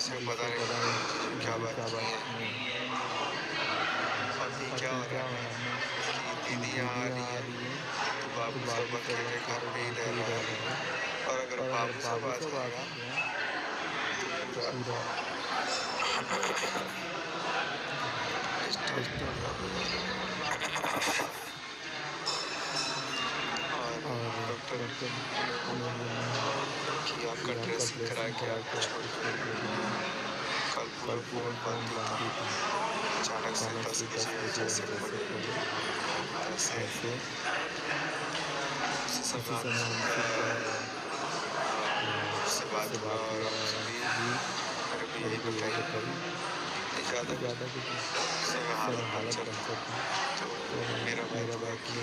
से पता नहीं क्या बात की है। अभी क्या हो रहा है कि दीदी यहाँ आ रही है तो बाबू सब अकेले घर पे ही रह रहा है, और अगर बाबू सब आ जाएगा तो पूरा डिस्टर्ब और डॉक्टर कि आपका ड्रेसिंग करा के आपको छोड़ दिया। कल पूरा फोन बंद ही था, अचानक से 10 बजे जैसे खोले तैसे उसी समय उससे बात हुआ और उसकी मेरे को यही बताई ज़्यादा समय हालत पंचर था। तो मेरा भाई बोला कि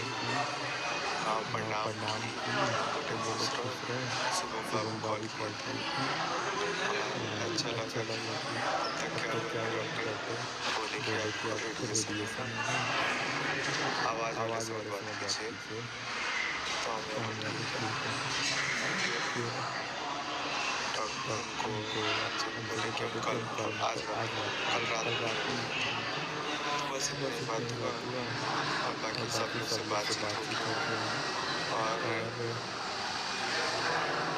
आप प्रणाम बेटे खुश रहो। शुभम बाबू कॉल किए थे, अच्छा लगा तब क्या हुआ डॉक्टर बोले कि आपको रेडिएशन आवाज़ वाले से बात कीजिए। तो हमने डॉक्टर उनको बोले कि कल रात बस इतनी बात हुआ और बाकी सब लोग से बातचीत हो गई। और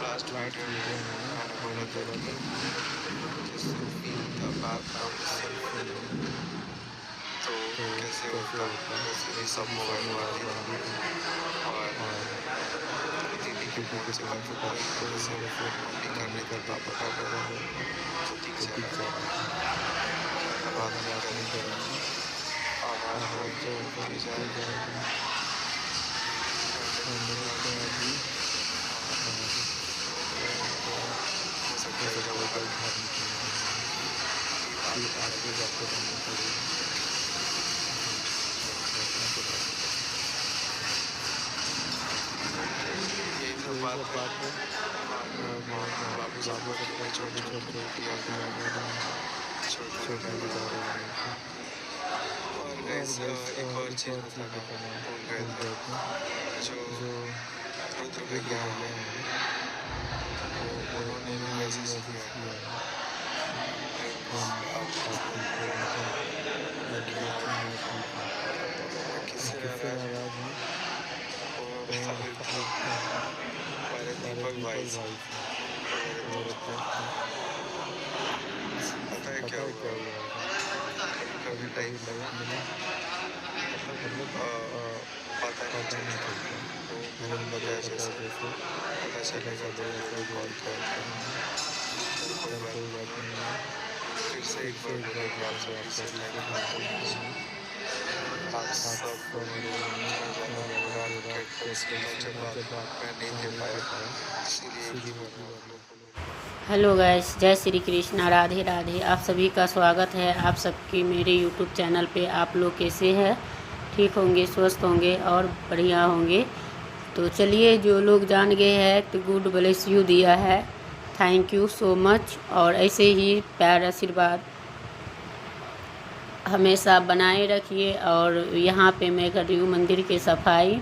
लास्ट वीडियो में मैंने बोला था कि जिस the background तो कैसे होता वैसे ही सब मोबाइल वाले और दीदी के फोन से कभी से मम्मी कर रही थी, पापा कर रहे थे तो दिख जा रहा बात नहीं करेंगे आवाज़ हो तो जाएगा यही सब बात है। बाबू सब छोटे और गाइस एक और चीज़ बताना भूल गए थे, जो रुद्र भैया हैं उन्होंने भी मैसेज किया किससे नाराज हूँ हमारे दीपक भाई से। पता है क्या हुआ, कभी टाइम लगा पता नहीं चलता तो मेरे बगैर जैसे पता चलेगा तो कोई कॉल कोई बात नहीं है। फिर से एक बार बोला कि आप सभी से आप सब मैं नहीं दे पाया इसीलिए हेलो गाइस, जय श्री कृष्णा, राधे राधे। आप सभी का स्वागत है आप सबकी मेरे यूट्यूब चैनल पे। आप लोग कैसे हैं? ठीक होंगे, स्वस्थ होंगे और बढ़िया होंगे। तो चलिए, जो लोग जान गए हैं तो गुड ब्लेस यू दिया है, थैंक यू सो मच। और ऐसे ही प्यार आशीर्वाद हमेशा बनाए रखिए। और यहाँ पे मैं कर रही हूँ मंदिर की सफाई,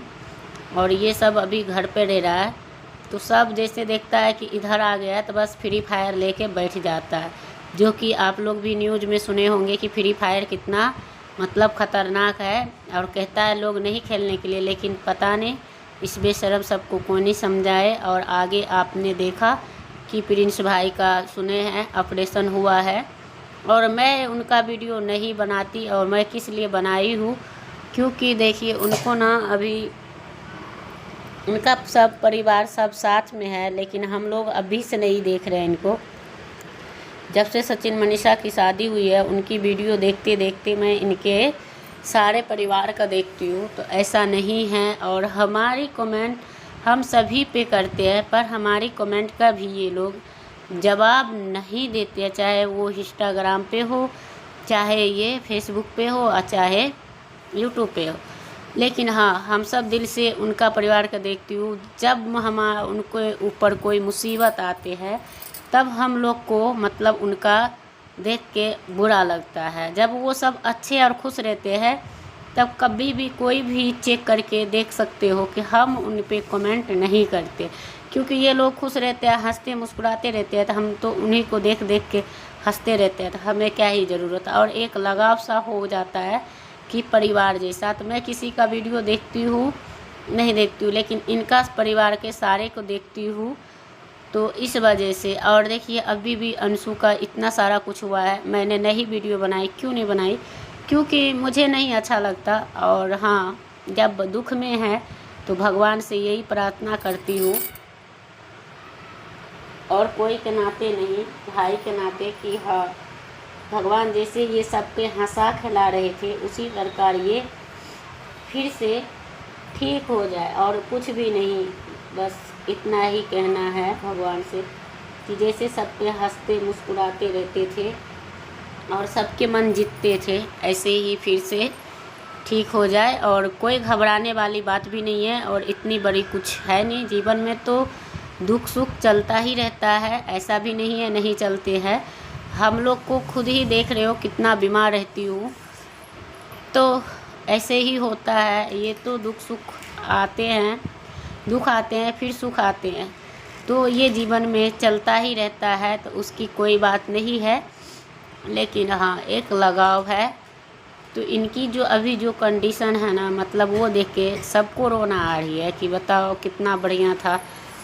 और ये सब अभी घर पे रह रहा है तो सब जैसे देखता है कि इधर आ गया तो बस फ्री फायर लेके बैठ जाता है। जो कि आप लोग भी न्यूज़ में सुने होंगे कि फ्री फायर कितना मतलब ख़तरनाक है, और कहता है लोग नहीं खेलने के लिए, लेकिन पता नहीं इस बेशरम सबको कौन नहीं समझाए। और आगे आपने देखा कि प्रिंस भाई का सुने हैं ऑपरेशन हुआ है, और मैं उनका वीडियो नहीं बनाती। और मैं किस लिए बनाई हूँ, क्योंकि देखिए उनको ना अभी उनका सब परिवार सब साथ में है, लेकिन हम लोग अभी से नहीं देख रहे हैं इनको। जब से सचिन मनीषा की शादी हुई है उनकी वीडियो देखते देखते मैं इनके सारे परिवार का देखती हूँ। तो ऐसा नहीं है, और हमारी कमेंट हम सभी पे करते हैं, पर हमारी कमेंट का भी ये लोग जवाब नहीं देते, चाहे वो इंस्टाग्राम पे हो, चाहे ये फेसबुक पे हो, और चाहे यूट्यूब पे हो। लेकिन हाँ, हम सब दिल से उनका परिवार का देखती हूँ। जब उनके ऊपर कोई मुसीबत आते हैं तब हम लोग को मतलब उनका देख के बुरा लगता है। जब वो सब अच्छे और खुश रहते हैं तब कभी भी कोई भी चेक करके देख सकते हो कि हम उन पे कमेंट नहीं करते, क्योंकि ये लोग खुश रहते हैं, हंसते मुस्कुराते रहते हैं, तो हम तो उन्हीं को देख देख के हंसते रहते हैं, तो हमें क्या ही ज़रूरत है। और एक लगाव सा हो जाता है कि परिवार जैसा। तो मैं किसी का वीडियो देखती हूँ नहीं देखती हूँ, लेकिन इनका परिवार के सारे को देखती हूँ, तो इस वजह से। और देखिए अभी भी अंशु का इतना सारा कुछ हुआ है, मैंने नहीं वीडियो बनाई। क्यों नहीं बनाई? क्योंकि मुझे नहीं अच्छा लगता। और हाँ, जब दुख में है तो भगवान से यही प्रार्थना करती हूँ, और कोई के नाते नहीं, भाई के नाते, कि हाँ भगवान जैसे ये सबके हंसा खिला रहे थे उसी प्रकार ये फिर से ठीक हो जाए। और कुछ भी नहीं, बस इतना ही कहना है भगवान से कि जैसे सब पे हंसते मुस्कुराते रहते थे और सबके मन जीतते थे, ऐसे ही फिर से ठीक हो जाए। और कोई घबराने वाली बात भी नहीं है, और इतनी बड़ी कुछ है नहीं। जीवन में तो दुख सुख चलता ही रहता है, ऐसा भी नहीं है नहीं चलते हैं। हम लोग को खुद ही देख रहे हो कितना बीमार रहती हूँ, तो ऐसे ही होता है। ये तो दुख सुख आते हैं, दुख आते हैं फिर सुख आते हैं, तो ये जीवन में चलता ही रहता है, तो उसकी कोई बात नहीं है। लेकिन हाँ, एक लगाव है। तो इनकी जो अभी जो कंडीशन है ना, मतलब वो देख के सबको रोना आ रही है कि बताओ कितना बढ़िया था।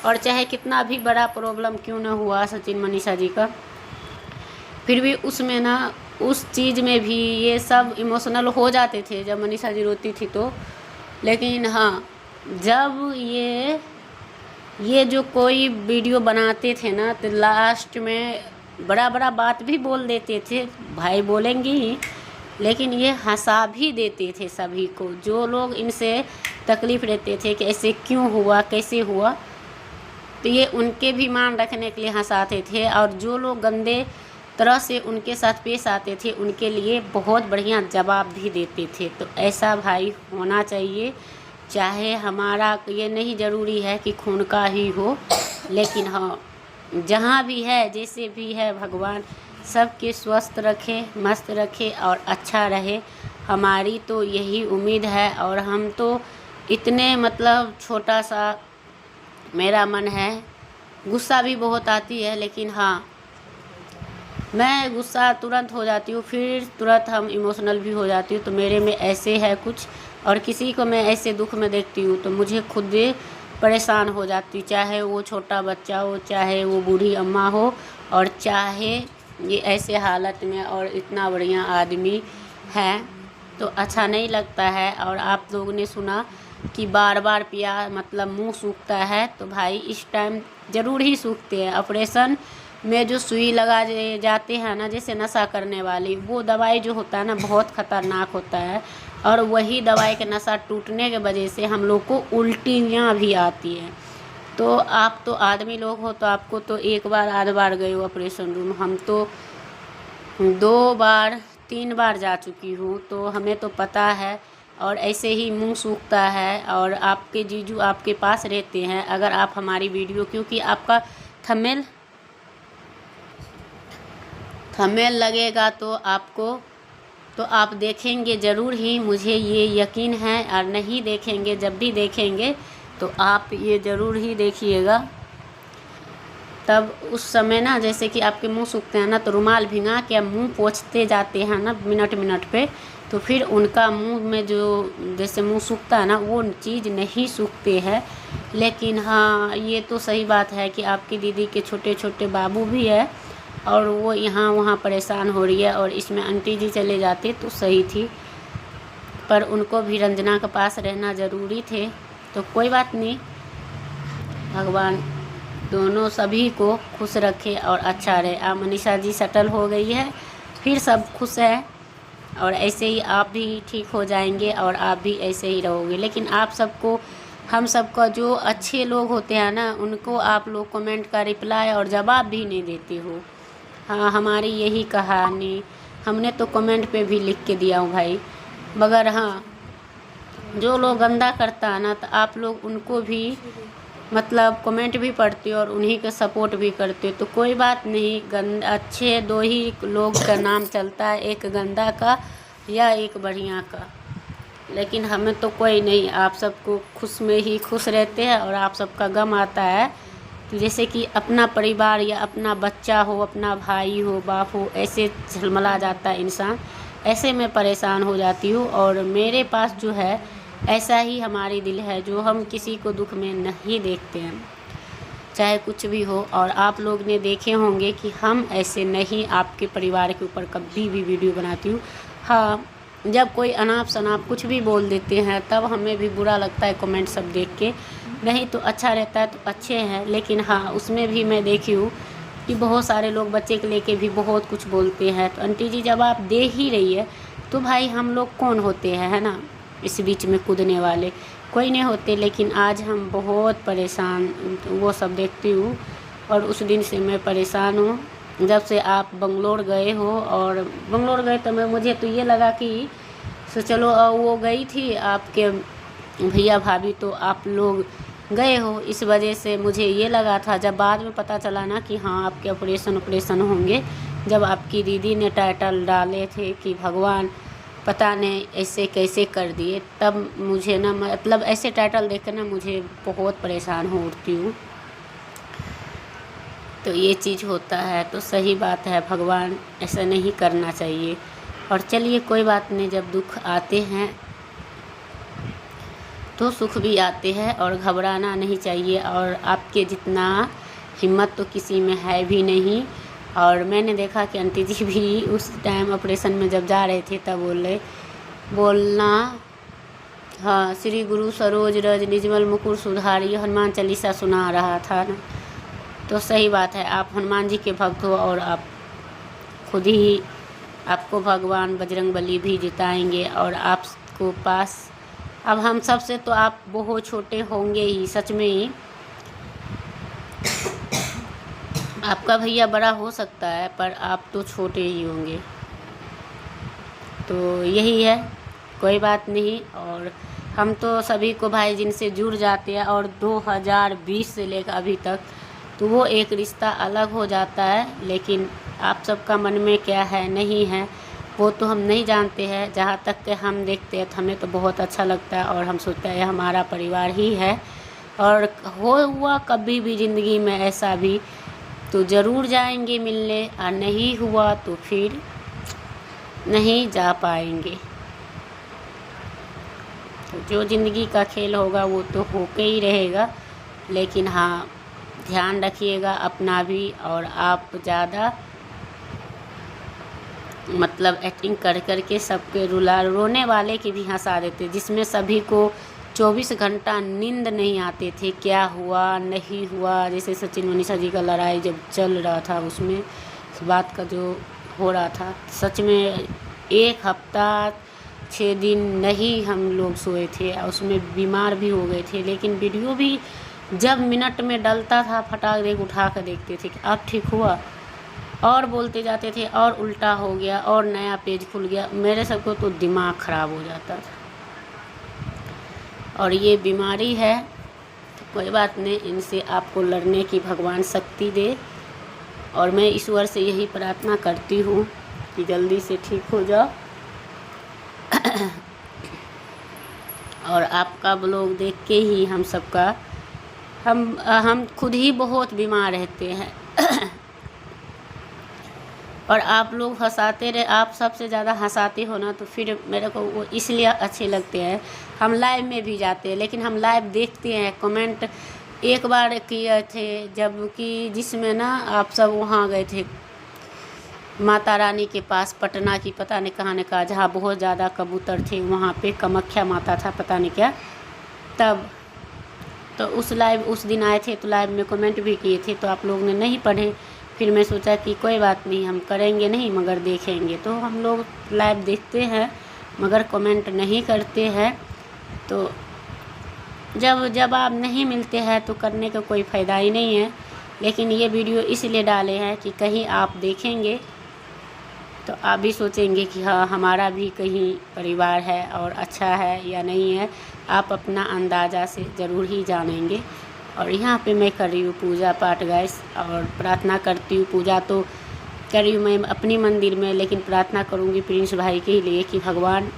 और चाहे कितना भी बड़ा प्रॉब्लम क्यों ना हुआ सचिन मनीषा जी का, फिर भी उसमें ना, उस चीज़ में भी ये सब इमोशनल हो जाते थे जब मनीषा जी रोती थी तो। लेकिन हाँ, जब ये जो कोई वीडियो बनाते थे ना, तो लास्ट में बड़ा बड़ा बात भी बोल देते थे, भाई बोलेंगे ही, लेकिन ये हंसा भी देते थे सभी को। जो लोग इनसे तकलीफ़ रहते थे कि ऐसे क्यों हुआ, कैसे हुआ, तो ये उनके भी मान रखने के लिए हंसाते थे। और जो लोग गंदे तरह से उनके साथ पेश आते थे, उनके लिए बहुत बढ़िया जवाब भी देते थे। तो ऐसा भाई होना चाहिए। चाहे हमारा ये नहीं ज़रूरी है कि खून का ही हो, लेकिन हाँ, जहाँ भी है जैसे भी है, भगवान सबके स्वस्थ रखे, मस्त रखे और अच्छा रहे। हमारी तो यही उम्मीद है। और हम तो इतने, मतलब छोटा सा मेरा मन है, गुस्सा भी बहुत आती है, लेकिन हाँ, मैं गुस्सा तुरंत हो जाती हूँ, फिर तुरंत हम इमोशनल भी हो जाती हूँ। तो मेरे में ऐसे है कुछ। और किसी को मैं ऐसे दुख में देखती हूँ तो मुझे खुद परेशान हो जाती, चाहे वो छोटा बच्चा हो, चाहे वो बूढ़ी अम्मा हो, और चाहे ये ऐसे हालत में और इतना बढ़िया आदमी है, तो अच्छा नहीं लगता है। और आप लोगों ने सुना कि बार बार पिया मतलब मुंह सूखता है, तो भाई इस टाइम ज़रूर ही सूखते हैं। ऑपरेशन में जो सुई लगा जाते हैं ना, जैसे नशा करने वाली, वो दवाई जो होता है ना, बहुत ख़तरनाक होता है। और वही दवाई के नशा टूटने के वजह से हम लोग को उल्टियाँ भी आती हैं। तो आप तो आदमी लोग हो, तो आपको तो एक बार आध बार गए हो ऑपरेशन रूम, हम तो 2 बार 3 बार जा चुकी हूँ, तो हमें तो पता है। और ऐसे ही मुंह सूखता है। और आपके जीजू आपके पास रहते हैं, अगर आप हमारी वीडियो, क्योंकि आपका थंबनेल लगेगा तो आपको, तो आप देखेंगे ज़रूर ही, मुझे ये यकीन है। और नहीं देखेंगे, जब भी देखेंगे तो आप ये ज़रूर ही देखिएगा। तब उस समय ना, जैसे कि आपके मुंह सूखते हैं ना, तो रुमाल भिंगा के मुंह पोंछते जाते हैं ना मिनट पे, तो फिर उनका मुंह में जो जैसे मुंह सूखता है ना, वो चीज़ नहीं सूखते हैं। लेकिन हाँ, ये तो सही बात है कि आपकी दीदी के छोटे छोटे बाबू भी है, और वो यहाँ वहाँ परेशान हो रही है। और इसमें आंटी जी चले जाते तो सही थी, पर उनको भी रंजना के पास रहना ज़रूरी थे। तो कोई बात नहीं, भगवान दोनों सभी को खुश रखे और अच्छा रहे। अब मनीषा जी सेटल हो गई है, फिर सब खुश है, और ऐसे ही आप भी ठीक हो जाएंगे, और आप भी ऐसे ही रहोगे। लेकिन आप सबको, हम सबका जो अच्छे लोग होते हैं ना, उनको आप लोग कमेंट का रिप्लाई और जवाब भी नहीं देते हो। हाँ, हमारी यही कहानी, हमने तो कमेंट पे भी लिख के दिया हूँ भाई। मगर हाँ, जो लोग गंदा करता है ना, तो आप लोग उनको भी मतलब कमेंट भी पढ़ते हो और उन्हीं का सपोर्ट भी करते हो। तो कोई बात नहीं, अच्छे 2 ही लोग का नाम चलता है, एक गंदा का या एक बढ़िया का। लेकिन हमें तो कोई नहीं, आप सबको खुश में ही खुश रहते हैं, और आप सबका गम आता है तो जैसे कि अपना परिवार या अपना बच्चा हो, अपना भाई हो, बाप हो, ऐसे झलमला जाता है इंसान, ऐसे मैं परेशान हो जाती हूँ। और मेरे पास जो है ऐसा ही हमारी दिल है जो हम किसी को दुख में नहीं देखते हैं, चाहे कुछ भी हो। और आप लोग ने देखे होंगे कि हम ऐसे नहीं आपके परिवार के ऊपर कभी भी वीडियो बनाती हूँ। हाँ, जब कोई अनाप शनाप कुछ भी बोल देते हैं तब हमें भी बुरा लगता है कमेंट सब देख के, नहीं तो अच्छा रहता है तो अच्छे हैं। लेकिन हाँ, उसमें भी मैं देखी हूँ कि बहुत सारे लोग बच्चे के लेके भी बहुत कुछ बोलते हैं। तो आंटी जी, जब आप दे ही रही है तो भाई हम लोग कौन होते हैं, है ना, इस बीच में कूदने वाले कोई नहीं होते। लेकिन आज हम बहुत परेशान, वो सब देखती हूँ और उस दिन से मैं परेशान हूँ जब से आप बंगलोर गए हो। और बंगलोर गए तो मुझे तो ये लगा कि चलो वो गई थी आपके भैया भाभी, तो आप लोग गए हो, इस वजह से मुझे ये लगा था। जब बाद में पता चला ना कि हाँ आपके ऑपरेशन होंगे, जब आपकी दीदी ने टाइटल डाले थे कि भगवान पता नहीं ऐसे कैसे कर दिए, तब मुझे ना, मतलब ऐसे टाइटल देखकर ना मुझे बहुत परेशान हो उठती हूँ। तो ये चीज़ होता है तो सही बात है, भगवान ऐसा नहीं करना चाहिए। और चलिए कोई बात नहीं, जब दुख आते हैं तो सुख भी आते हैं और घबराना नहीं चाहिए। और आपके जितना हिम्मत तो किसी में है भी नहीं। और मैंने देखा कि आंटी जी भी उस टाइम ऑपरेशन में जब जा रहे थे तब बोलना हाँ, श्री गुरु सरोज रज निजमल मुकुर सुधारी, हनुमान चालीसा सुना रहा था ना। तो सही बात है, आप हनुमान जी के भक्त हो और आप खुद ही, आपको भगवान बजरंगबली भी जिताएंगे। और आपको पास, अब हम सब से तो आप बहुत छोटे होंगे ही, सच में ही आपका भैया बड़ा हो सकता है पर आप तो छोटे ही होंगे। तो यही है, कोई बात नहीं। और हम तो सभी को भाई जिनसे जुड़ जाते हैं, और 2020 से लेकर अभी तक, तो वो एक रिश्ता अलग हो जाता है। लेकिन आप सबका मन में क्या है नहीं है वो तो हम नहीं जानते हैं। जहाँ तक कि हम देखते हैं तो हमें तो बहुत अच्छा लगता है और हम सोचते हैं हमारा परिवार ही है। और हुआ कभी भी ज़िंदगी में ऐसा भी तो ज़रूर जाएंगे मिलने, और नहीं हुआ तो फिर नहीं जा पाएंगे। तो जो ज़िंदगी का खेल होगा वो तो होके ही रहेगा। लेकिन हाँ, ध्यान रखिएगा अपना भी। और आप ज़्यादा मतलब एक्टिंग कर के सबके रोने वाले की भी हंसा देते, जिसमें सभी को 24 घंटा नींद नहीं आते थे, क्या हुआ नहीं हुआ। जैसे सचिन मनीषा जी का लड़ाई जब चल रहा था, उसमें इस बात का जो हो रहा था, सच में 1 हफ्ता 6 दिन नहीं हम लोग सोए थे, और उसमें बीमार भी हो गए थे। लेकिन वीडियो भी जब मिनट में डलता था फटाक देख उठा कर देखते थे कि अब ठीक हुआ, और बोलते जाते थे और उल्टा हो गया और नया पेज खुल गया। मेरे सबको तो दिमाग ख़राब हो जाता था। और ये बीमारी है तो कोई बात नहीं, इनसे आपको लड़ने की भगवान शक्ति दे। और मैं ईश्वर से यही प्रार्थना करती हूँ कि जल्दी से ठीक हो जाओ। और आपका ब्लॉग देख के ही हम सबका, हम खुद ही बहुत बीमार रहते हैं। और आप लोग हंसाते रहे, आप सबसे ज़्यादा हंसाते हो ना, तो फिर मेरे को वो इसलिए अच्छे लगते हैं। हम लाइव में भी जाते हैं, लेकिन हम लाइव देखते हैं। कमेंट एक बार किए थे जबकि जिसमें ना आप सब वहाँ गए थे माता रानी के पास, पटना की पता नहीं कहाँ ने कहा, जहाँ बहुत ज़्यादा कबूतर थे, वहाँ पे कामाख्या माता था पता नहीं क्या। तब तो उस दिन आए थे तो लाइव में कमेंट भी किए थे, तो आप लोग ने नहीं पढ़े। फिर मैं सोचा कि कोई बात नहीं, हम करेंगे नहीं मगर देखेंगे। तो हम लोग लाइव देखते हैं मगर कमेंट नहीं करते हैं। तो जब आप नहीं मिलते हैं तो करने का कोई फ़ायदा ही नहीं है। लेकिन ये वीडियो इसलिए डाले हैं कि कहीं आप देखेंगे तो आप भी सोचेंगे कि हाँ, हमारा भी कहीं परिवार है और अच्छा है या नहीं है। आप अपना अंदाज़ा से ज़रूर ही जानेंगे। और यहाँ पे मैं कर रही हूँ पूजा पाठ गाइस, और प्रार्थना करती हूँ। पूजा तो कर रही हूँ मैं अपनी मंदिर में, लेकिन प्रार्थना करूँगी प्रिंस भाई के लिए कि भगवान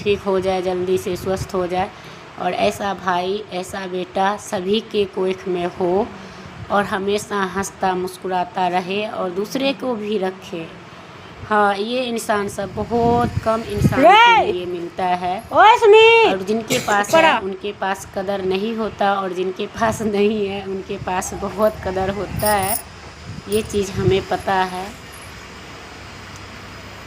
ठीक हो जाए, जल्दी से स्वस्थ हो जाए, और ऐसा भाई ऐसा बेटा सभी के कोख में हो। और हमेशा हंसता मुस्कुराता रहे और दूसरे को भी रखे। हाँ, ये इंसान सब बहुत कम इंसान के लिए मिलता है, और जिनके पास है उनके पास कदर नहीं होता, और जिनके पास नहीं है उनके पास बहुत कदर होता है। ये चीज़ हमें पता है।